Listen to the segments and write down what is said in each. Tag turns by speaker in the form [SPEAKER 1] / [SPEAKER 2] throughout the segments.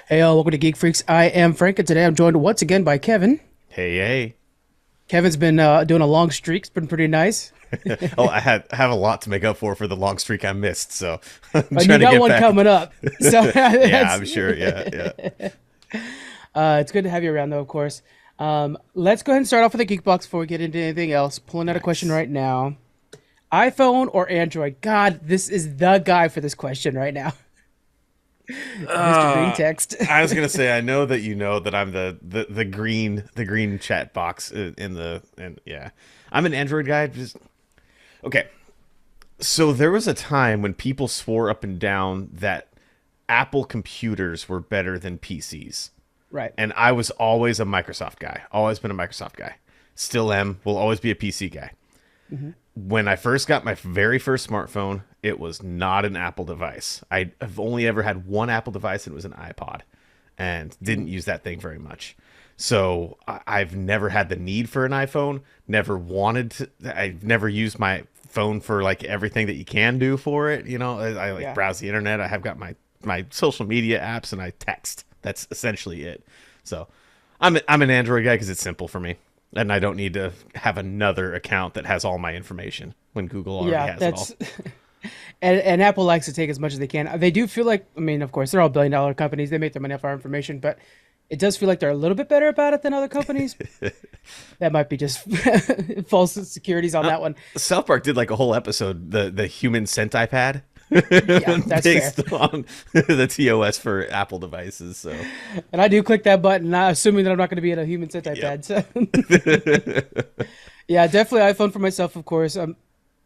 [SPEAKER 1] Hey, welcome to Geek Freaks. I am Frank, and today I'm joined once again by Kevin.
[SPEAKER 2] Hey, hey.
[SPEAKER 1] Kevin's been doing a long streak. It's been pretty nice.
[SPEAKER 2] Oh, have a lot to make up for the long streak I missed, so I'm
[SPEAKER 1] And you
[SPEAKER 2] trying to
[SPEAKER 1] got
[SPEAKER 2] get
[SPEAKER 1] one
[SPEAKER 2] back.
[SPEAKER 1] coming up. So
[SPEAKER 2] Yeah,
[SPEAKER 1] that's,
[SPEAKER 2] I'm sure. Yeah, yeah.
[SPEAKER 1] it's good to have you around, though, of course. Let's go ahead and start off with a Geek Box before we get into anything else. Pulling out a question
[SPEAKER 2] Nice.
[SPEAKER 1] right now. iPhone or Android? God, this is the guy for this question right now. Mr. Green
[SPEAKER 2] Uh,
[SPEAKER 1] Text.
[SPEAKER 2] I was gonna say I know that you know that I'm the green chat box in the and yeah, I'm an Android guy. Just okay. So there was a time when people swore up and down that Apple computers were better than PCs.
[SPEAKER 1] Right.
[SPEAKER 2] And I was always a Microsoft guy. Always been a Microsoft guy. Still am. Will always be a PC guy.
[SPEAKER 1] Hmm.
[SPEAKER 2] When I first got my very first smartphone, it was not an Apple device. I've only ever had one Apple device, and it was an iPod, and didn't use that thing very much. So I've never had the need for an iPhone. Never wanted to. I've never used my phone for like everything that you can do for it. You know, I like
[SPEAKER 1] Yeah.
[SPEAKER 2] browse the internet. I have got my social media apps, and I text. That's essentially it. So I'm an Android guy because it's simple for me, and I don't need to have another account that has all my information when Google already
[SPEAKER 1] Yeah,
[SPEAKER 2] has it all.
[SPEAKER 1] that's and Apple likes to take as much as they can. They do feel like, I mean, of course, they're all billion-dollar companies. They make their money off our information, but it does feel like they're a little bit better about it than other companies. That might be just false securities on that one.
[SPEAKER 2] South Park did like a whole episode, the human centipad,
[SPEAKER 1] Yeah, that's fair.
[SPEAKER 2] based on the TOS for Apple devices. So,
[SPEAKER 1] And I do click that button, assuming that I'm not going to be in a human
[SPEAKER 2] yep.
[SPEAKER 1] centipede. So, yeah, definitely iPhone for myself, of course. I'm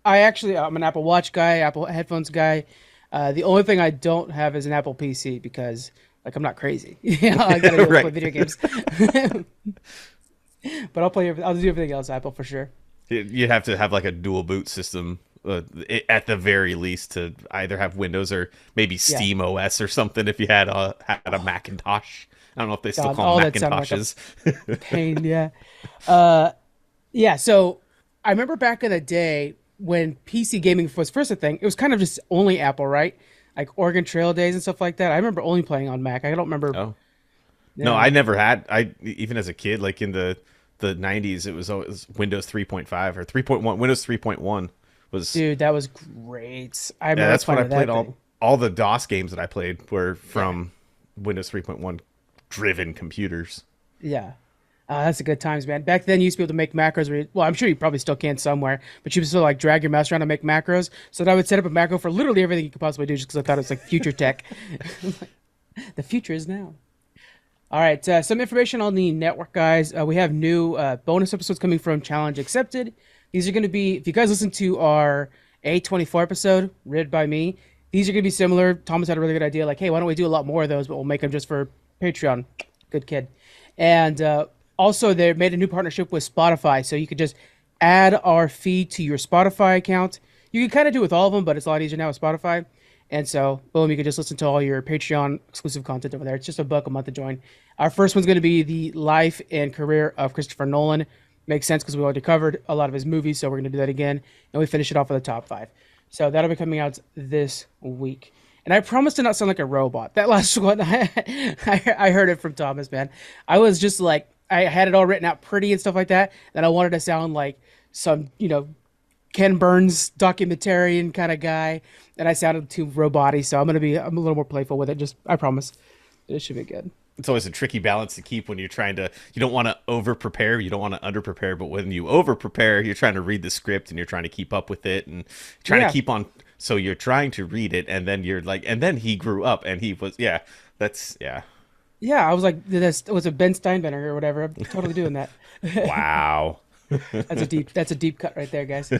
[SPEAKER 1] an Apple Watch guy, Apple headphones guy. The only thing I don't have is an Apple PC because, like, I'm not crazy. I gotta be able to play
[SPEAKER 2] Right.
[SPEAKER 1] video games. But I'll do everything else Apple for sure.
[SPEAKER 2] You'd have to have like a dual boot system at the very least to either have Windows or maybe
[SPEAKER 1] Yeah.
[SPEAKER 2] Steam OS or something if you had a Macintosh. I don't know if they still
[SPEAKER 1] God,
[SPEAKER 2] call them
[SPEAKER 1] all that sounded like a
[SPEAKER 2] Macintoshes.
[SPEAKER 1] pain. Yeah. Uh, yeah. So I remember back in the day when PC gaming was first a thing, it was kind of just only Apple, right? Like Oregon Trail days and stuff like that. I remember only playing on Mac. I don't remember.
[SPEAKER 2] Oh. No,
[SPEAKER 1] Yeah.
[SPEAKER 2] I never had. I even as a kid, like in the 90s, it was always Windows 3.5 or 3.1. Windows 3.1 was
[SPEAKER 1] Dude, that was great. I
[SPEAKER 2] yeah.
[SPEAKER 1] remember
[SPEAKER 2] That's when
[SPEAKER 1] playing
[SPEAKER 2] I
[SPEAKER 1] with
[SPEAKER 2] played
[SPEAKER 1] that thing.
[SPEAKER 2] all the DOS games that I played were
[SPEAKER 1] Yeah.
[SPEAKER 2] from Windows 3.1 driven computers.
[SPEAKER 1] Yeah. That's the good times, man. Back then, you used to be able to make macros. Well, I'm sure you probably still can somewhere, but you used to like drag your mouse around and make macros. So that I would set up a macro for literally everything you could possibly do, just because I thought it was like future tech. The future is now. All right, some information on the network, guys. We have new bonus episodes coming from Challenge Accepted. These are going to be, if you guys listen to our A24 episode, read by me, these are going to be similar. Thomas had a really good idea, like, hey, why don't we do a lot more of those, but we'll make them just for Patreon. Good kid. And also, they made a new partnership with Spotify, so you could just add our feed to your Spotify account. You can kind of do it with all of them, but it's a lot easier now with Spotify. And so, boom, you can just listen to all your Patreon exclusive content over there. It's just $1 a month to join. Our first one's going to be the life and career of Christopher Nolan. Makes sense because we already covered a lot of his movies, so we're going to do that again. And we finish it off with a top five. So that'll be coming out this week. And I promise to not sound like a robot. That last one, I heard it from Thomas, man. I was just like, I had it all written out pretty and stuff like that. And I wanted to sound like some, Ken Burns documentarian kind of guy, and I sounded too roboty, so I'm a little more playful with it. Just I promise, it should be good.
[SPEAKER 2] It's always a tricky balance to keep when you're trying to. You don't want to over prepare, you don't want to under prepare, but when you over prepare, you're trying to read the script and you're trying to keep up with it and trying to
[SPEAKER 1] Yeah,
[SPEAKER 2] keep on. So you're trying to read it, and then you're like, and then he grew up, and he was yeah. That's yeah.
[SPEAKER 1] yeah. I was like, this was a Ben Steinbrenner or whatever. I'm totally doing that.
[SPEAKER 2] Wow.
[SPEAKER 1] That's a deep cut right there, guys.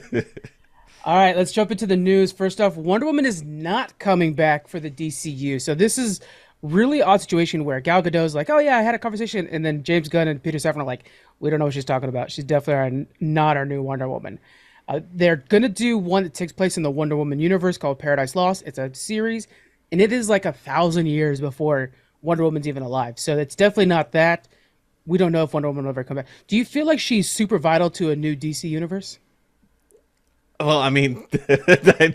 [SPEAKER 1] All right, let's jump into the news. First off, Wonder Woman is not coming back for the DCU. So this is really odd situation where Gal Gadot's like, "Oh yeah, I had a conversation," and then James Gunn and Peter Safran are like, "We don't know what she's talking about. She's definitely not our new Wonder Woman." They're gonna do one that takes place in the Wonder Woman universe called Paradise Lost. It's a series, and it is like 1,000 years before Wonder Woman's even alive. So it's definitely not that. We don't know if Wonder Woman will ever come back. Do you feel like she's super vital to a new DC universe?
[SPEAKER 2] Well, I mean, I'm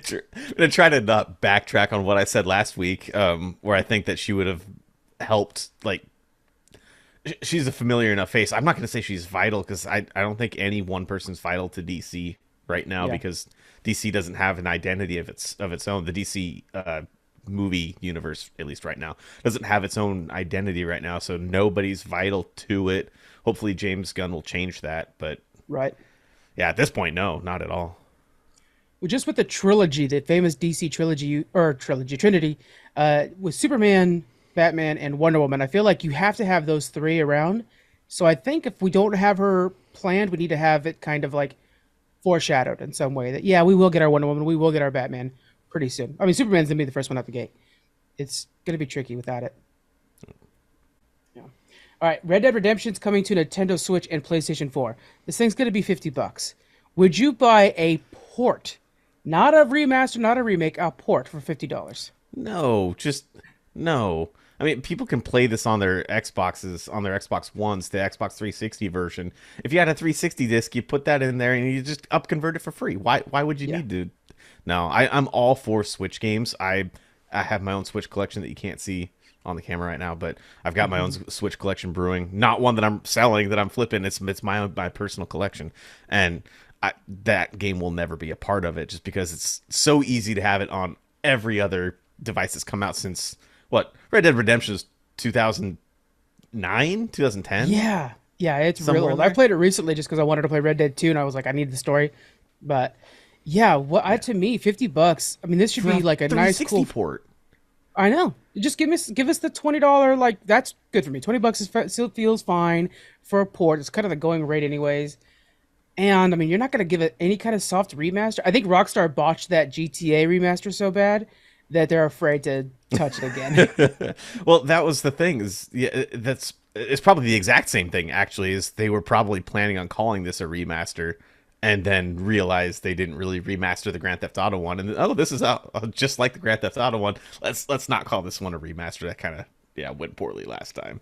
[SPEAKER 2] gonna try to not backtrack on what I said last week, where I think that she would have helped. Like, she's a familiar enough face. I'm not going to say she's vital because I don't think any one person's vital to DC right now
[SPEAKER 1] Yeah.
[SPEAKER 2] because DC doesn't have an identity of its own. The DC movie universe, at least right now, doesn't have its own identity right now, so nobody's vital to it. Hopefully, James Gunn will change that, but
[SPEAKER 1] Right.
[SPEAKER 2] yeah, at this point, no, not at all.
[SPEAKER 1] Well, just with the trilogy, the famous DC trilogy or trilogy Trinity, with Superman, Batman, and Wonder Woman, I feel like you have to have those three around. So I think if we don't have her planned, we need to have it kind of like foreshadowed in some way that yeah, we will get our Wonder Woman, we will get our Batman pretty soon. I mean, Superman's gonna be the first one out the gate. It's gonna be tricky without it. Yeah. All right, Red Dead Redemption's coming to Nintendo Switch and PlayStation 4. This thing's gonna be $50. Would you buy a port, not a remaster, not a remake, a port for $50?
[SPEAKER 2] No, just no. I mean, people can play this on their Xboxes, on their Xbox Ones, the Xbox 360 version. If you had a 360 disc, you put that in there and you just upconvert it for free. Why would you
[SPEAKER 1] Yeah.
[SPEAKER 2] need to? No, I'm all for Switch games. I have my own Switch collection that you can't see on the camera right now, but I've got my own Switch collection brewing. Not one that I'm selling, that I'm flipping. It's my own, my personal collection, and that game will never be a part of it, just because it's so easy to have it on every other device that's come out since what Red Dead Redemption is 2009, 2010,
[SPEAKER 1] Yeah. Yeah, it's real
[SPEAKER 2] somewhere in
[SPEAKER 1] old. I
[SPEAKER 2] there.
[SPEAKER 1] played it recently just because I wanted to play Red Dead 2 and I was like, I need the story. But yeah, to me, $50. I mean, this should
[SPEAKER 2] For
[SPEAKER 1] be
[SPEAKER 2] a
[SPEAKER 1] like a nice,
[SPEAKER 2] 360
[SPEAKER 1] cool.
[SPEAKER 2] port.
[SPEAKER 1] I know. Just give us the $20. Like that's good for me. $20 still feels fine for a port. It's kind of the going rate, anyways. And I mean, you're not gonna give it any kind of soft remaster. I think Rockstar botched that GTA remaster so bad that they're afraid to touch it again.
[SPEAKER 2] Well, that was the thing. Is yeah, that's it's probably the exact same thing. Actually, is they were probably planning on calling this a remaster, and then realized they didn't really remaster the Grand Theft Auto one, and oh, this is just like the Grand Theft Auto one. Let's not call this one a remaster. That kind of yeah went poorly last time.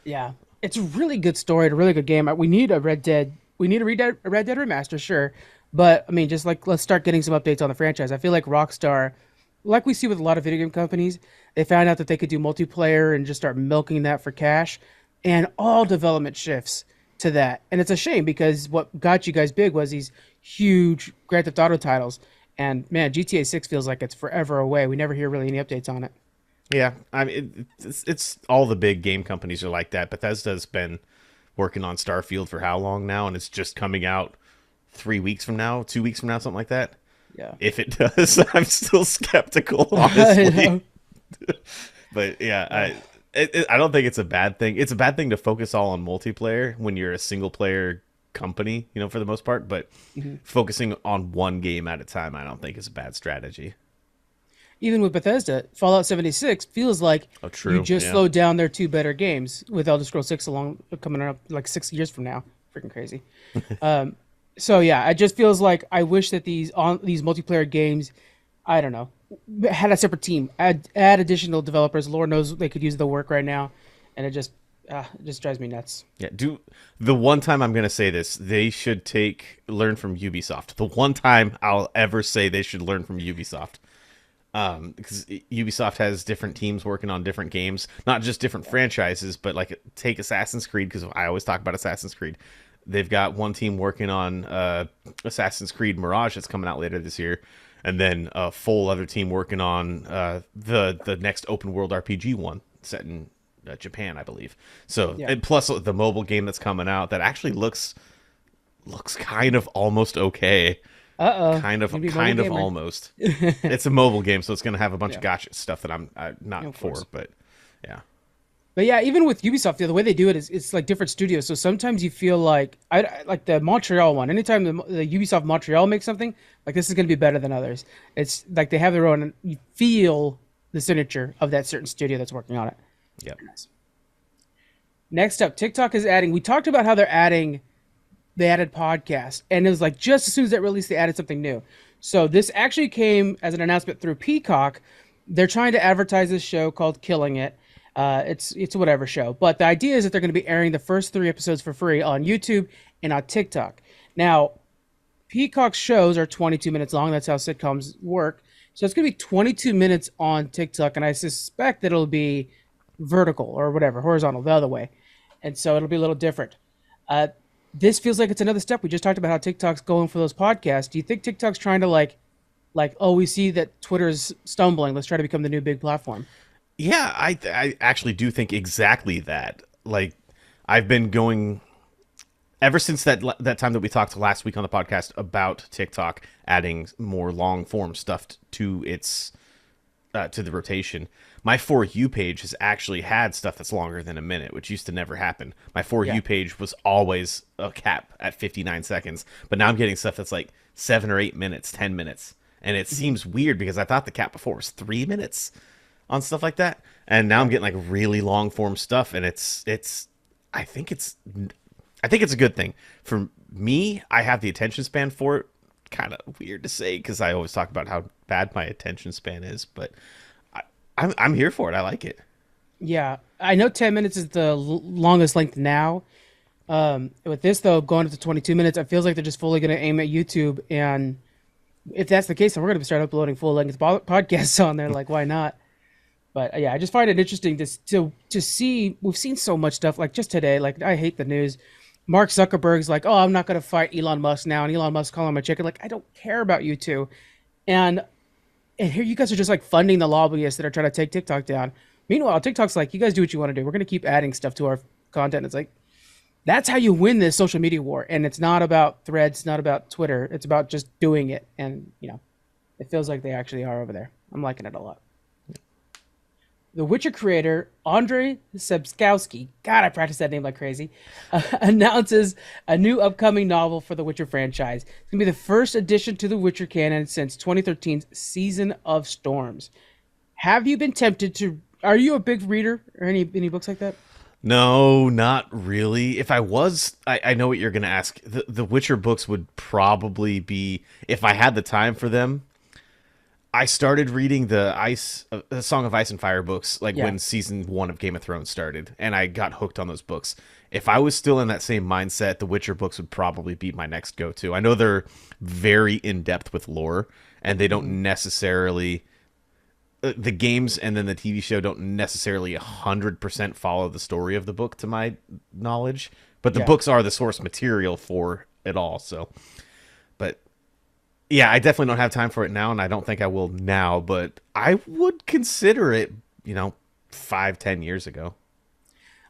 [SPEAKER 1] Yeah, it's a really good story, a really good game. We need a Red Dead. We need a Red Dead remaster, sure, but I mean, just like let's start getting some updates on the franchise. I feel like Rockstar, like we see with a lot of video game companies, they found out that they could do multiplayer and just start milking that for cash, and all development shifts to that. And it's a shame because what got you guys big was these huge Grand Theft Auto titles. And man, GTA 6 feels like it's forever away. We never hear really any updates on it.
[SPEAKER 2] Yeah, I mean, it's all the big game companies are like that. Bethesda's been working on Starfield for how long now, and it's just coming out 3 weeks from now, 2 weeks from now, something like that.
[SPEAKER 1] Yeah.
[SPEAKER 2] If it does, I'm still skeptical,
[SPEAKER 1] I
[SPEAKER 2] honestly.
[SPEAKER 1] know.
[SPEAKER 2] But yeah, I don't think it's a bad thing. It's a bad thing to focus all on multiplayer when you're a single player company, for the most part. But focusing on one game at a time, I don't think is a bad strategy.
[SPEAKER 1] Even with Bethesda, Fallout 76 feels like
[SPEAKER 2] Oh,
[SPEAKER 1] you
[SPEAKER 2] true.
[SPEAKER 1] just
[SPEAKER 2] Yeah.
[SPEAKER 1] slowed down their two better games with Elder Scrolls 6 coming up like 6 years from now. Freaking crazy. So yeah, it just feels like I wish that these multiplayer games, I don't know, had a separate team, add additional developers. Lord knows they could use the work right now, and it just drives me nuts.
[SPEAKER 2] Yeah, the one time I'm gonna say this, they should learn from Ubisoft. The one time I'll ever say they should learn from Ubisoft, because Ubisoft has different teams working on different games, not just different franchises, but like take Assassin's Creed, because I always talk about Assassin's Creed. They've got one team working on Assassin's Creed Mirage that's coming out later this year, and then a full other team working on the next open world RPG one set in Japan, I believe. So,
[SPEAKER 1] Yeah.
[SPEAKER 2] and plus the mobile game that's coming out that actually looks kind of almost okay.
[SPEAKER 1] Uh-oh.
[SPEAKER 2] Kind of
[SPEAKER 1] Maybe mobile
[SPEAKER 2] kind of
[SPEAKER 1] gamer.
[SPEAKER 2] almost. It's a mobile game, so it's going to have a bunch of
[SPEAKER 1] Yeah.
[SPEAKER 2] gotcha stuff that I'm not
[SPEAKER 1] Yeah, of
[SPEAKER 2] for,
[SPEAKER 1] course.
[SPEAKER 2] but yeah.
[SPEAKER 1] But yeah, even with Ubisoft, the way they do it is it's like different studios. So sometimes you feel like like the Montreal one. Anytime the Ubisoft Montreal makes something, like this is going to be better than others. It's like they have their own. And you feel the signature of that certain studio that's working on it.
[SPEAKER 2] Yep.
[SPEAKER 1] Nice. Next up, TikTok is adding. We talked about how they added podcasts, and it was like just as soon as that released, they added something new. So this actually came as an announcement through Peacock. They're trying to advertise this show called Killing It. It's a whatever show, but the idea is that they're going to be airing the first 3 episodes for free on YouTube and on TikTok. Now, Peacock shows are 22 minutes long. That's how sitcoms work. So it's going to be 22 minutes on TikTok, and I suspect that it'll be vertical or whatever, horizontal, the other way. And so it'll be a little different. Uh, this feels like it's another step. We just talked about how TikTok's going for those podcasts. Do you think TikTok's trying to oh, we see that Twitter's stumbling. Let's try to become the new big platform.
[SPEAKER 2] Yeah, I actually do think exactly that. Like, I've been going ever since that time that we talked last week on the podcast about TikTok adding more long form stuff to its to the rotation. My For You page has actually had stuff that's longer than a minute, which used to never happen. My For
[SPEAKER 1] Yeah.
[SPEAKER 2] You page was always a cap at 59 seconds, but now I'm getting stuff that's like 7 or 8 minutes, 10 minutes. And it seems weird because I thought the cap before was 3 minutes on stuff like that. And now I'm getting like really long form stuff. And I think it's, I think it's a good thing for me. I have the attention span for it. Kind of weird to say because I always talk about how bad my attention span is, but I'm here for it. I like it.
[SPEAKER 1] Yeah. I know 10 minutes is the longest length now. With this, though, going up to 22 minutes, it feels like they're just fully going to aim at YouTube. And if that's the case, then we're going to start uploading full length podcasts on there. Like, why not? But yeah, I just find it interesting to see. We've seen so much stuff like just today. Like, I hate the news. Mark Zuckerberg's like, oh, I'm not going to fight Elon Musk now. And Elon Musk calling him a chicken. Like, I don't care about you two. And here you guys are just like funding the lobbyists that are trying to take TikTok down. Meanwhile, TikTok's like, you guys do what you want to do. We're going to keep adding stuff to our content. It's like, that's how you win this social media war. And it's not about threads, not about Twitter. It's about just doing it. And, it feels like they actually are over there. I'm liking it a lot. The Witcher creator, Andrei Sapkowski, God, I practiced that name like crazy, announces a new upcoming novel for the Witcher franchise. It's going to be the first addition to the Witcher canon since 2013's Season of Storms. Have you been tempted to... Are you a big reader or any books like that?
[SPEAKER 2] No, not really. If I was, I know what you're going to ask. The Witcher books would probably be, if I had the time for them. I started reading the Song of Ice and Fire books like when season 1 of Game of Thrones started, and I got hooked on those books. If I was still in that same mindset, the Witcher books would probably be my next go-to. I know they're very in-depth with lore, and they don't necessarily... the games and then the TV show don't necessarily 100% follow the story of the book, to my knowledge. But the books are the source material for it all, so... But... yeah, I definitely don't have time for it now, and I don't think I will now, but I would consider it, 5-10 years ago.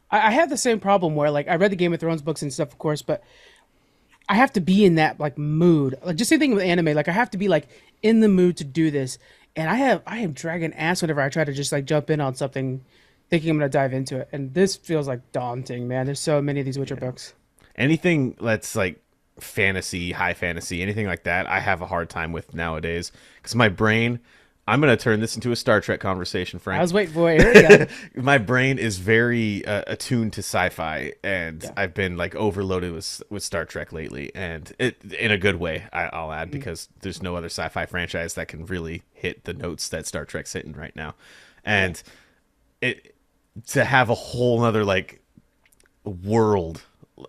[SPEAKER 1] I have the same problem where, like, I read the Game of Thrones books and stuff, of course, but I have to be in that, like, mood. Like, just same thing with anime. Like, I have to be, like, in the mood to do this. And I am dragging ass whenever I try to just, like, jump in on something thinking I'm going to dive into it. And this feels, like, daunting, man. There's so many of these Witcher books.
[SPEAKER 2] Anything that's, like, fantasy, high fantasy, anything like that, I have a hard time with nowadays because my brain... I'm going to turn this into a Star Trek conversation, Frank.
[SPEAKER 1] I was waiting for it. Here we go.
[SPEAKER 2] My brain is very attuned to sci-fi, and I've been like overloaded with Star Trek lately, and in a good way, I'll add, because there's no other sci-fi franchise that can really hit the notes that Star Trek's hitting right now. And to have a whole other like world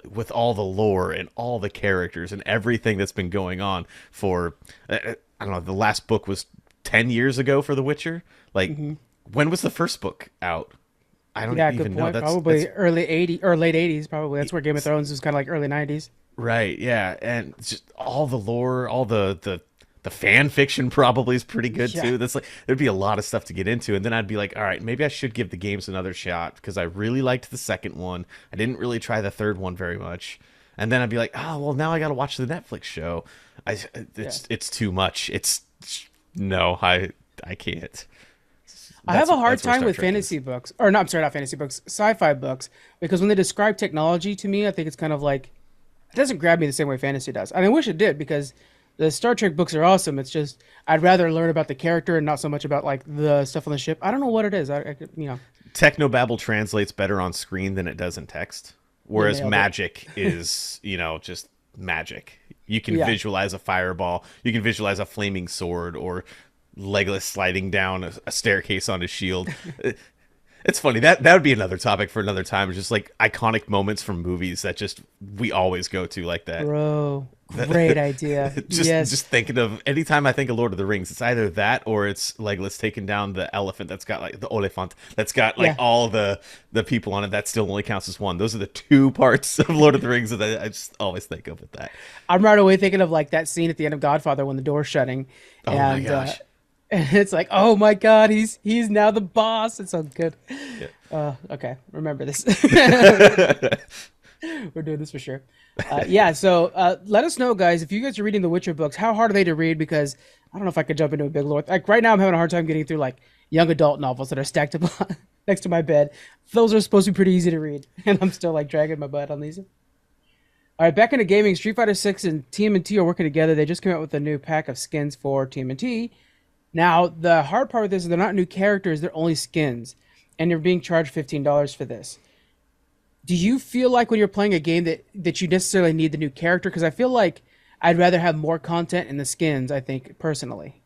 [SPEAKER 2] with all the lore and all the characters and everything that's been going on for I don't know, the last book was 10 years ago for The Witcher. Like, when was the first book out? I don't even know. That's
[SPEAKER 1] probably early 80s or late 80s, probably. That's where Game of Thrones was kind of like early 90s.
[SPEAKER 2] Right, yeah. And just all the lore, all the fan fiction probably is pretty good too. That's like, there'd be a lot of stuff to get into. And then I'd be like, all right, maybe I should give the games another shot because I really liked the second one. I didn't really try the third one very much. And then I'd be like, oh, well, now I got to watch the Netflix show. It's too much. No, I can't.
[SPEAKER 1] I have a hard time with fantasy books, or no, I'm sorry, not fantasy books, sci-fi books, because when they describe technology to me, I think it's kind of like, it doesn't grab me the same way fantasy does. And I wish it did, because the Star Trek books are awesome. It's just, I'd rather learn about the character and not so much about like the stuff on the ship. I don't know what it is.
[SPEAKER 2] Technobabble translates better on screen than it does in text, whereas magic is, just magic. You can visualize a fireball. You can visualize a flaming sword or Legolas sliding down a staircase on his shield. It's funny that would be another topic for another time. Just like iconic moments from movies that just we always go to like that.
[SPEAKER 1] Bro, great idea. Yes.
[SPEAKER 2] Just thinking of anytime I think of Lord of the Rings, it's either that or it's like let's taking down the elephant that's got like the Oliphant that's got like
[SPEAKER 1] Yeah.
[SPEAKER 2] all the people on it. That still only counts as one. Those are the two parts of Lord of the Rings that I just always think of with that.
[SPEAKER 1] I'm right away thinking of like that scene at the end of Godfather when the door's shutting.
[SPEAKER 2] Oh my
[SPEAKER 1] And
[SPEAKER 2] gosh.
[SPEAKER 1] and it's like, oh my God, he's now the boss. It's so good.
[SPEAKER 2] Yeah.
[SPEAKER 1] Okay, remember this. We're doing this for sure. So let us know, guys, if you guys are reading the Witcher books, how hard are they to read? Because I don't know if I could jump into a big lore. Like right now, I'm having a hard time getting through like young adult novels that are stacked up next to my bed. Those are supposed to be pretty easy to read, and I'm still like dragging my butt on these. All right, back into gaming. Street Fighter 6 and TMNT are working together. They just came out with a new pack of skins for TMNT. Now, the hard part with this is they're not new characters, they're only skins, and you're being charged $15 for this. Do you feel like when you're playing a game that you necessarily need the new character? Because I feel like I'd rather have more content in the skins, I think, personally.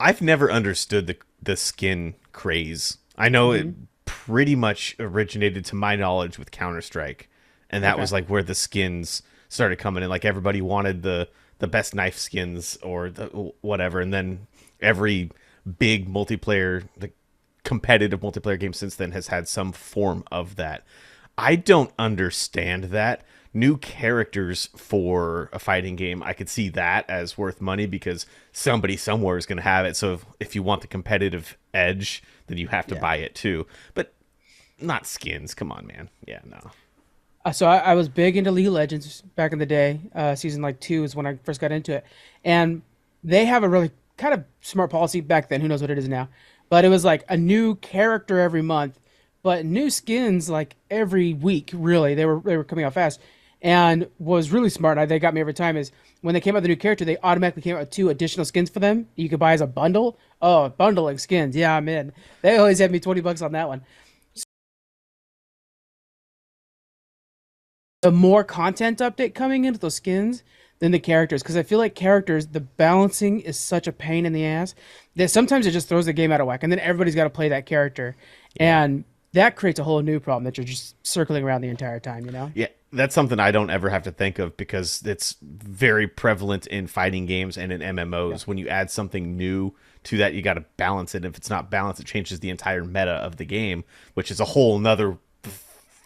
[SPEAKER 2] I've never understood the skin craze. I know it pretty much originated, to my knowledge, with Counter-Strike, and that was like where the skins started coming in. Like everybody wanted the best knife skins or the whatever, and then every big multiplayer, the competitive multiplayer game since then has had some form of that. I don't understand that. New characters for a fighting game, I could see that as worth money because somebody somewhere is going to have it. So if you want the competitive edge, then you have to buy it too. But not skins. Come on, man. Yeah, no.
[SPEAKER 1] So I was big into League of Legends back in the day. Season like 2 is when I first got into it. And they have a really kind of smart policy back then. Who knows what it is now. But it was like a new character every month, but new skins like every week, really. They were coming out fast. And what was really smart, and they got me every time, is when they came out with the new character, they automatically came out with 2 additional skins for them. You could buy as a bundle. Oh, bundling skins. Yeah, I'm in. They always had me $20 on that one. The more content update coming into those skins than the characters, because I feel like characters, the balancing is such a pain in the ass that sometimes it just throws the game out of whack, and then everybody's got to play that character, and that creates a whole new problem that you're just circling around the entire time, you know?
[SPEAKER 2] Yeah, that's something I don't ever have to think of because it's very prevalent in fighting games and in MMOs. When you add something new to that, you got to balance it. If it's not balanced, it changes the entire meta of the game, which is a whole nother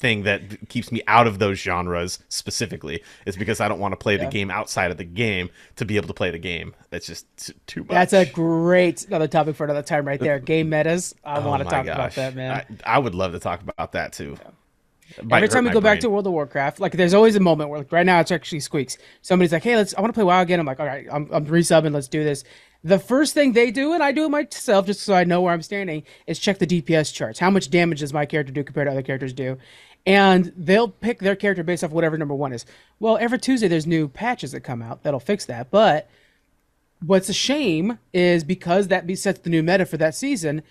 [SPEAKER 2] thing that keeps me out of those genres specifically. Is because I don't want to play the game outside of the game to be able to play the game. That's just too much.
[SPEAKER 1] That's a great another topic for another time right there. Game metas. I want to talk about that, man.
[SPEAKER 2] I would love to talk about that too.
[SPEAKER 1] Every time we go back to World of Warcraft, like there's always a moment where like right now it's actually Squeaks. Somebody's like, hey, I want to play WoW again. I'm like, all right, I'm resubbing, let's do this. The first thing they do, and I do it myself just so I know where I'm standing, is check the DPS charts. How much damage does my character do compared to other characters do? And they'll pick their character based off whatever number 1 is. Well, every Tuesday there's new patches that come out that'll fix that. But what's a shame is because that sets the new meta for that season,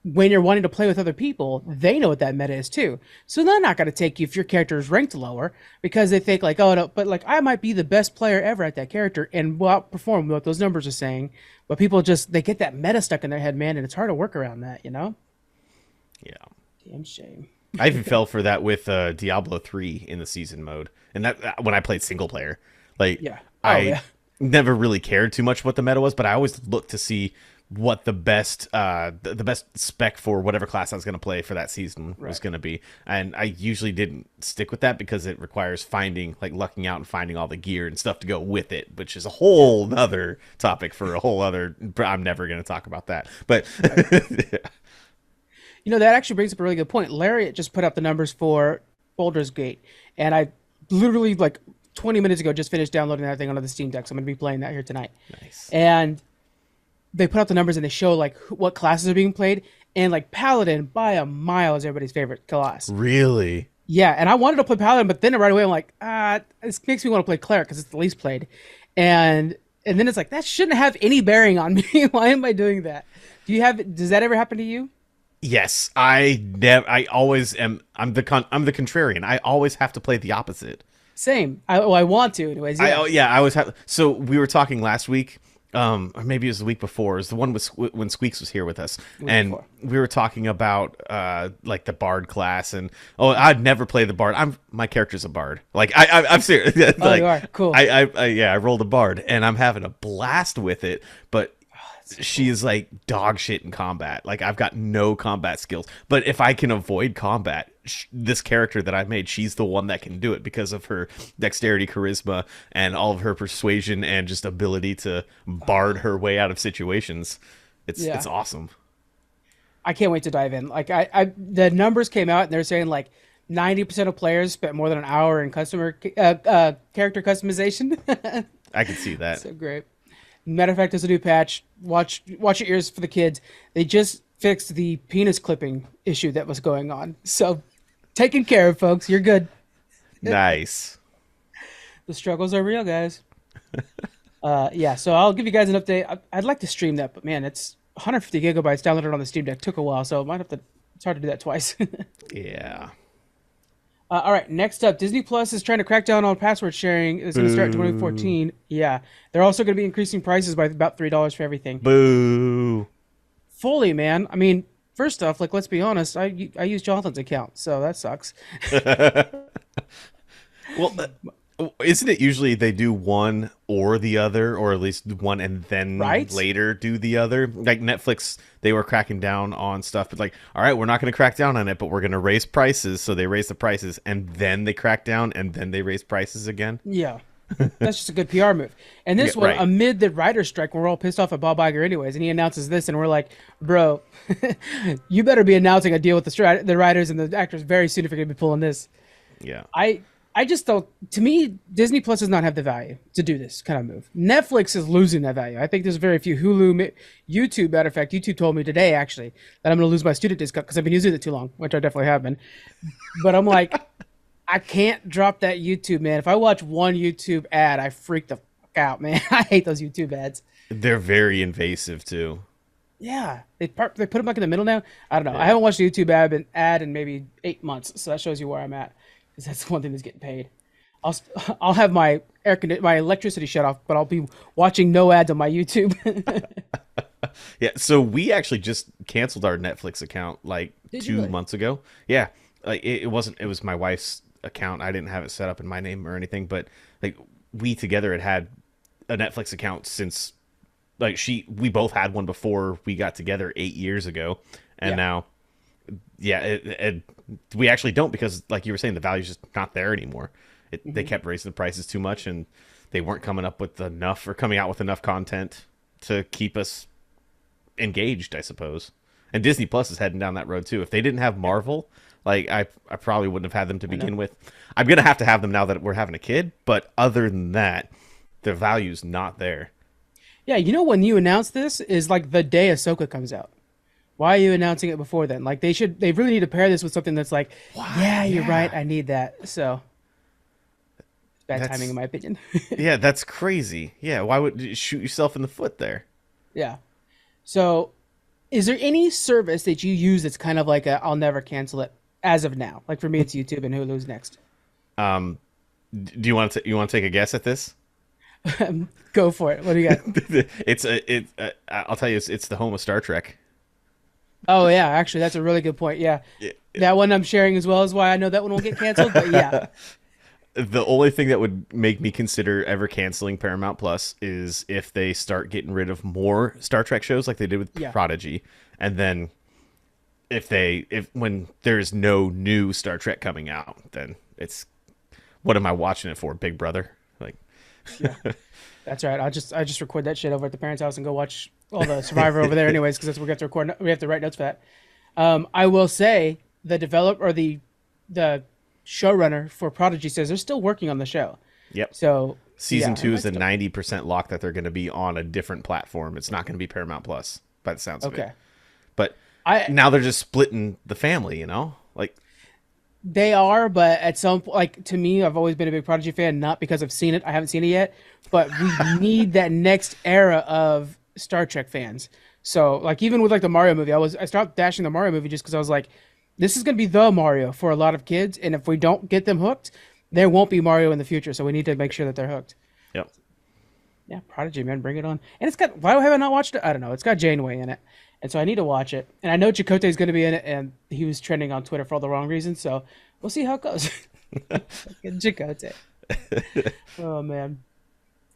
[SPEAKER 1] when you're wanting to play with other people, they know what that meta is too. So they're not going to take you if your character is ranked lower because they think like, oh, no, but like I might be the best player ever at that character and will outperform what those numbers are saying. But people they get that meta stuck in their head, man, and it's hard to work around that, you know?
[SPEAKER 2] Yeah.
[SPEAKER 1] Damn shame.
[SPEAKER 2] I even fell for that with Diablo 3 in the season mode. And that when I played single player. Like, I never really cared too much what the meta was, but I always looked to see what the best the best spec for whatever class I was going to play for that season was going to be. And I usually didn't stick with that because it requires finding, like lucking out and finding all the gear and stuff to go with it, which is a whole other topic for a whole other, I'm never going to talk about that. But
[SPEAKER 1] You know, that actually brings up a really good point. Lariat just put out the numbers for Baldur's Gate, and I literally, like, 20 minutes ago just finished downloading that thing onto the Steam Deck, so I'm going to be playing that here tonight.
[SPEAKER 2] Nice.
[SPEAKER 1] And they put out the numbers, and they show, like, what classes are being played, and, like, Paladin, by a mile, is everybody's favorite class.
[SPEAKER 2] Really?
[SPEAKER 1] Yeah, and I wanted to play Paladin, but then right away I'm like, this makes me want to play Cleric because it's the least played. And then it's like, that shouldn't have any bearing on me. Why am I doing that? Does that ever happen to you?
[SPEAKER 2] Yes, I always am. I'm the contrarian. I always have to play the opposite.
[SPEAKER 1] Same. I want to anyways.
[SPEAKER 2] Yeah. I always have. So we were talking last week or maybe it was the week before. It was the one with when Squeaks was here with us,
[SPEAKER 1] The week
[SPEAKER 2] and
[SPEAKER 1] before.
[SPEAKER 2] we were talking about like the bard class, and I'd never play the bard. My character's a bard. Like I'm serious.
[SPEAKER 1] Oh,
[SPEAKER 2] Like
[SPEAKER 1] you are cool.
[SPEAKER 2] yeah, I rolled a bard, and I'm having a blast with it. But she is like dog shit in combat. Like I've got no combat skills, but if I can avoid combat, this character that I made, she's the one that can do it because of her dexterity, charisma, and all of her persuasion and just ability to bard her way out of situations.
[SPEAKER 1] Yeah.
[SPEAKER 2] It's awesome.
[SPEAKER 1] I can't wait to dive in. Like the numbers came out and they're saying like 90% of players spent more than an hour in character customization.
[SPEAKER 2] I can see that.
[SPEAKER 1] So great. Matter of fact, there's a new patch. Watch your ears for the kids. They just fixed the penis clipping issue that was going on. So taken care of, folks. You're good.
[SPEAKER 2] Nice.
[SPEAKER 1] The struggles are real, guys. Yeah, so I'll give you guys an update. I'd like to stream that, but man, it's 150 gigabytes downloaded on the Steam Deck. Took a while, so I might have to. It's hard to do that twice.
[SPEAKER 2] Yeah.
[SPEAKER 1] All right, next up, Disney Plus is trying to crack down on password sharing. It's going to start in 2014. Yeah, they're also going to be increasing prices by about $3 for everything.
[SPEAKER 2] Boo.
[SPEAKER 1] Fully, man. I mean, first off, like let's be honest, I use Jonathan's account, so that sucks.
[SPEAKER 2] Well, isn't it usually they do one or the other, or at least one and then
[SPEAKER 1] Right?
[SPEAKER 2] later do the other? Like Netflix, they were cracking down on stuff, but like, all right, we're not going to crack down on it, but we're going to raise prices. So they raise the prices, and then they crack down, and then they raise prices again.
[SPEAKER 1] Yeah. That's just a good PR move. And this
[SPEAKER 2] Yeah,
[SPEAKER 1] one,
[SPEAKER 2] right.
[SPEAKER 1] amid the writer's strike, we're all pissed off at Bob Iger anyways, and he announces this, and we're like, bro, you better be announcing a deal with the writers and the actors very soon if you're going to be pulling this.
[SPEAKER 2] Yeah.
[SPEAKER 1] I just don't. To me, Disney Plus does not have the value to do this kind of move. Netflix is losing that value. I think there's very few. Hulu, YouTube. Matter of fact, YouTube told me today actually that I'm going to lose my student discount because I've been using it too long, which I definitely have been. But I'm like, I can't drop that YouTube, man. If I watch one YouTube ad, I freak the fuck out, man. I hate those YouTube ads.
[SPEAKER 2] They're very invasive too.
[SPEAKER 1] Yeah, they put them like in the middle now. I don't know.
[SPEAKER 2] Yeah.
[SPEAKER 1] I haven't watched a YouTube ad in maybe 8 months, so that shows you where I'm at. Because that's one thing that's getting paid. I'll have my my electricity shut off, but I'll be watching no ads on my YouTube.
[SPEAKER 2] Yeah, so we actually just canceled our Netflix account like
[SPEAKER 1] Did you
[SPEAKER 2] 2
[SPEAKER 1] really?
[SPEAKER 2] months ago. Yeah, like it wasn't. It was my wife's account. I didn't have it set up in my name or anything, but like we together had a Netflix account since like we both had one before we got together 8 years ago, and
[SPEAKER 1] Yeah.
[SPEAKER 2] now we actually don't because like you were saying the value's just not there anymore. They kept raising the prices too much, and they weren't coming out with enough content to keep us engaged, I suppose. And Disney Plus is heading down that road too. If they didn't have Marvel, like I probably wouldn't have had them to begin with. I'm gonna have them now that we're having a kid, but other than that, the value's not there.
[SPEAKER 1] Yeah, you know when you announce this is like the day Ahsoka comes out. Why are you announcing it before then? Like they really need to pair this with something that's like, yeah, you're
[SPEAKER 2] Yeah.
[SPEAKER 1] right, I need that. So it's bad
[SPEAKER 2] That's-
[SPEAKER 1] timing in my opinion.
[SPEAKER 2] Yeah, that's crazy. Yeah, why would you shoot yourself in the foot there?
[SPEAKER 1] Yeah. So is there any service that you use that's kind of like a I'll never cancel it as of now? Like for me, it's YouTube and Hulu's next.
[SPEAKER 2] Do you want to take a guess at this?
[SPEAKER 1] Go for it. What do you got?
[SPEAKER 2] I'll tell you, it's the home of Star Trek.
[SPEAKER 1] Oh yeah, actually, that's a really good point. Yeah, that one I'm sharing as well is why I know that one won't get canceled. But yeah,
[SPEAKER 2] The only thing that would make me consider ever canceling Paramount Plus is if they start getting rid of more Star Trek shows like they did with
[SPEAKER 1] Yeah.
[SPEAKER 2] Prodigy, and then if when there's no new Star Trek coming out, then it's what am I watching it for, Big Brother? Like,
[SPEAKER 1] that's right. I just record that shit over at the parents' house and go watch all the Survivor over there, anyways, because that's what we have to record. We have to write notes for that. I will say the developer or the showrunner for Prodigy says they're still working on the show.
[SPEAKER 2] yep.
[SPEAKER 1] So
[SPEAKER 2] Season
[SPEAKER 1] yeah,
[SPEAKER 2] 2 is a
[SPEAKER 1] that's
[SPEAKER 2] 90% lock that they're going to be on a different platform. It's not going to be Paramount Plus, by the sounds of
[SPEAKER 1] okay.
[SPEAKER 2] it. But
[SPEAKER 1] I
[SPEAKER 2] now they're just splitting the family, you know? Like,
[SPEAKER 1] They are, but at some point, like to me, I've always been a big Prodigy fan, not because I've seen it. I haven't seen it yet, but we need that next era of Star Trek fans. So, like, even with like the Mario movie, I stopped dashing the Mario movie just because I was like, this is gonna be the Mario for a lot of kids, and if we don't get them hooked, there won't be Mario in the future. So we need to make sure that they're hooked.
[SPEAKER 2] yep.
[SPEAKER 1] Yeah, Prodigy, man, bring it on. And it's got, why have I not watched it? I don't know. It's got Janeway in it. And so I need to watch it. And I know Chakotay is going to be in it, and he was trending on Twitter for all the wrong reasons. So we'll see how it goes. Fucking Chakotay. Oh, man.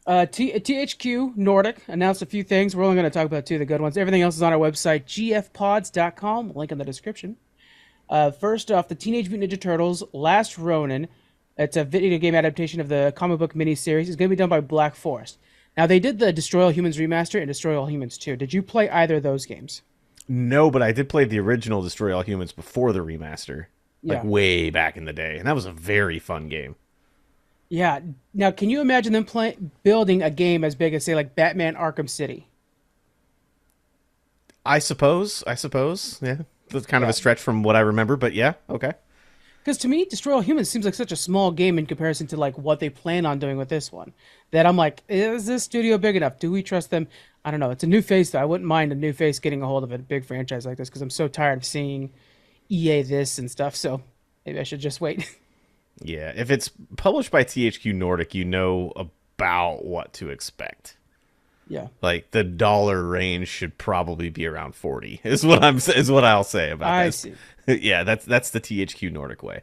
[SPEAKER 1] THQ Nordic announced a few things. We're only going to talk about two of the good ones. Everything else is on our website, gfpods.com. Link in the description. First off, the Teenage Mutant Ninja Turtles Last Ronin. It's a video game adaptation of the comic book miniseries. It's going to be done by Black Forest. Now, they did the Destroy All Humans remaster and Destroy All Humans 2. Did you play either of those games?
[SPEAKER 2] No, but I did play the original Destroy All Humans before the remaster, like
[SPEAKER 1] Yeah.
[SPEAKER 2] way back in the day, and that was a very fun game.
[SPEAKER 1] Yeah. Now, can you imagine them building a game as big as, say, like Batman Arkham City?
[SPEAKER 2] I suppose, yeah. That's kind of
[SPEAKER 1] Yeah.
[SPEAKER 2] a stretch from what I remember, but yeah, okay.
[SPEAKER 1] Because to me, Destroy All Humans seems like such a small game in comparison to like what they plan on doing with this one. That I'm like, is this studio big enough? Do we trust them? I don't know. It's a new face, though. I wouldn't mind a new face getting a hold of a big franchise like this because I'm so tired of seeing EA this and stuff. So maybe I should just wait.
[SPEAKER 2] Yeah, if it's published by THQ Nordic, you know about what to expect.
[SPEAKER 1] Yeah.
[SPEAKER 2] Like the dollar range should probably be around 40. Is what I'll say about
[SPEAKER 1] I
[SPEAKER 2] this.
[SPEAKER 1] see.
[SPEAKER 2] Yeah, that's the THQ Nordic way.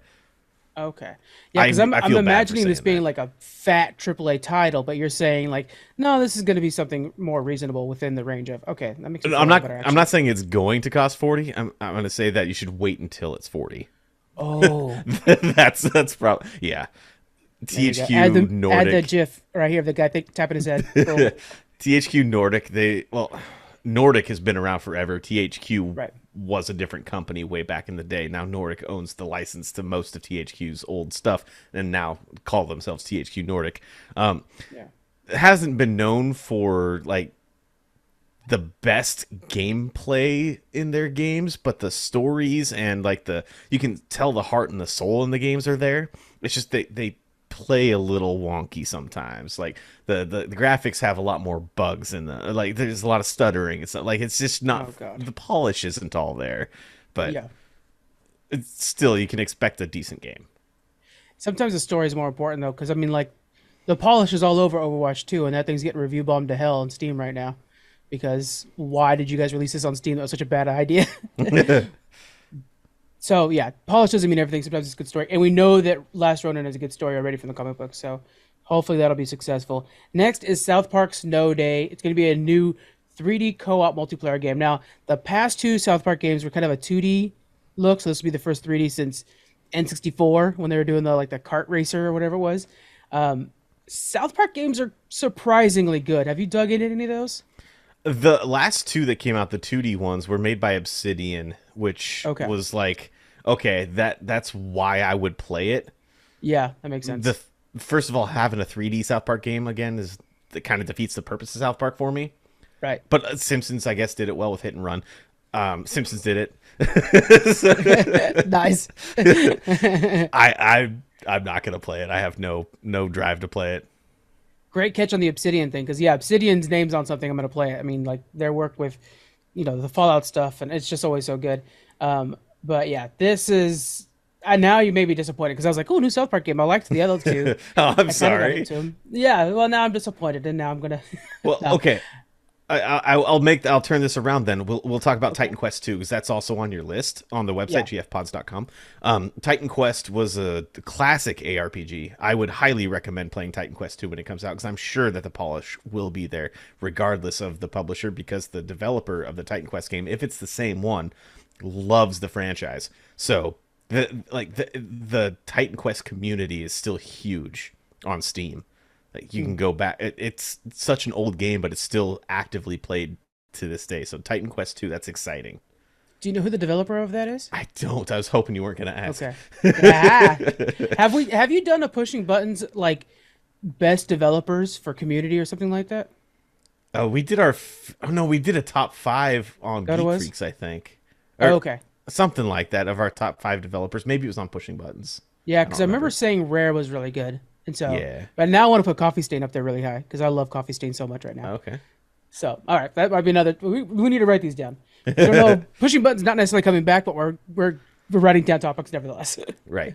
[SPEAKER 1] Okay. Yeah, because I'm
[SPEAKER 2] I feel bad for
[SPEAKER 1] imagining this
[SPEAKER 2] saying
[SPEAKER 1] being
[SPEAKER 2] that.
[SPEAKER 1] like a fat AAA title, but you're saying like, no, this is going to be something more reasonable within the range of. Okay, that makes me feel
[SPEAKER 2] I'm not
[SPEAKER 1] better.
[SPEAKER 2] I'm
[SPEAKER 1] Actually.
[SPEAKER 2] not saying it's going to cost 40. I'm going to say that you should wait until it's 40.
[SPEAKER 1] Oh,
[SPEAKER 2] that's probably yeah.
[SPEAKER 1] there you go.
[SPEAKER 2] THQ
[SPEAKER 1] Add the
[SPEAKER 2] Nordic.
[SPEAKER 1] GIF right here of the guy tapping his head. Boom.
[SPEAKER 2] THQ Nordic, Nordic has been around forever. THQ
[SPEAKER 1] Right.
[SPEAKER 2] was a different company way back in the day. Now Nordic owns the license to most of THQ's old stuff and now call themselves THQ Nordic.
[SPEAKER 1] Yeah.
[SPEAKER 2] It hasn't been known for like the best gameplay in their games, but the stories and like you can tell the heart and the soul in the games are there. It's just they play a little wonky sometimes. Like the graphics have a lot more bugs and like there's a lot of stuttering. It's not like it's just not
[SPEAKER 1] Oh, God.
[SPEAKER 2] the polish isn't all there, but
[SPEAKER 1] Yeah.
[SPEAKER 2] it's still you can expect a decent game.
[SPEAKER 1] Sometimes the story is more important though, because I mean, like, the polish is all over Overwatch 2, and that thing's getting review bombed to hell on Steam right now. Because why did you guys release this on Steam? That was such a bad idea. So yeah, polish doesn't mean everything. Sometimes it's a good story, and we know that Last Ronin is a good story already from the comic book. So hopefully that'll be successful. Next is South Park Snow Day. It's going to be a new 3D co-op multiplayer game. Now the past two South Park games were kind of a 2D look, so this will be the first 3D since N64 when they were doing the kart racer or whatever it was. South Park games are surprisingly good. Have you dug into any of those?
[SPEAKER 2] The last two that came out, the 2D ones, were made by Obsidian, which
[SPEAKER 1] Okay.
[SPEAKER 2] was like, okay, that's why I would play it.
[SPEAKER 1] Yeah, that makes sense.
[SPEAKER 2] First of all, having a 3D South Park game again that kind of defeats the purpose of South Park for me.
[SPEAKER 1] Right.
[SPEAKER 2] But Simpsons, I guess, did it well with Hit and Run. Simpsons did it.
[SPEAKER 1] Nice.
[SPEAKER 2] I'm not gonna play it. I have no drive to play it.
[SPEAKER 1] Great catch on the Obsidian thing, because yeah, Obsidian's name's on something. I'm gonna play it. I mean, like their work with, the Fallout stuff, and it's just always so good. But yeah, this is. Now you may be disappointed because I was like, "Oh, new South Park game." I liked the other two.
[SPEAKER 2] Oh, I'm
[SPEAKER 1] I kinda got
[SPEAKER 2] sorry.
[SPEAKER 1] into 'em. Yeah, well, now I'm disappointed, and now I'm gonna.
[SPEAKER 2] Well,
[SPEAKER 1] No.
[SPEAKER 2] okay. I'll turn this around then. We'll talk about Titan Quest 2 because that's also on your list on the website gfpods.com. Titan Quest was a classic ARPG. I would highly recommend playing Titan Quest 2 when it comes out because I'm sure that the polish will be there regardless of the publisher because the developer of the Titan Quest game, if it's the same one, loves the franchise. So the Titan Quest community is still huge on Steam. Like you can go back. It's such an old game, but it's still actively played to this day. So Titan Quest 2, that's exciting.
[SPEAKER 1] Do you know who the developer of that is?
[SPEAKER 2] I don't. I was hoping you weren't going to ask.
[SPEAKER 1] Okay. Yeah. Have you done a pushing buttons like best developers for community or something like that?
[SPEAKER 2] We did we did a top 5 on
[SPEAKER 1] That
[SPEAKER 2] Geek
[SPEAKER 1] was?
[SPEAKER 2] Freaks, I think.
[SPEAKER 1] Oh, okay.
[SPEAKER 2] Something like that of our top 5 developers. Maybe it was on Pushing Buttons.
[SPEAKER 1] Yeah,
[SPEAKER 2] don't
[SPEAKER 1] because I remember
[SPEAKER 2] remember.
[SPEAKER 1] saying Rare was really good, and so
[SPEAKER 2] Yeah.
[SPEAKER 1] But now I want to put Coffee Stain up there really high because I love Coffee Stain so much right now.
[SPEAKER 2] Okay.
[SPEAKER 1] So all right, that might be another. We need to write these down. I don't know. Pushing buttons not necessarily coming back, but we're writing down topics nevertheless.
[SPEAKER 2] Right.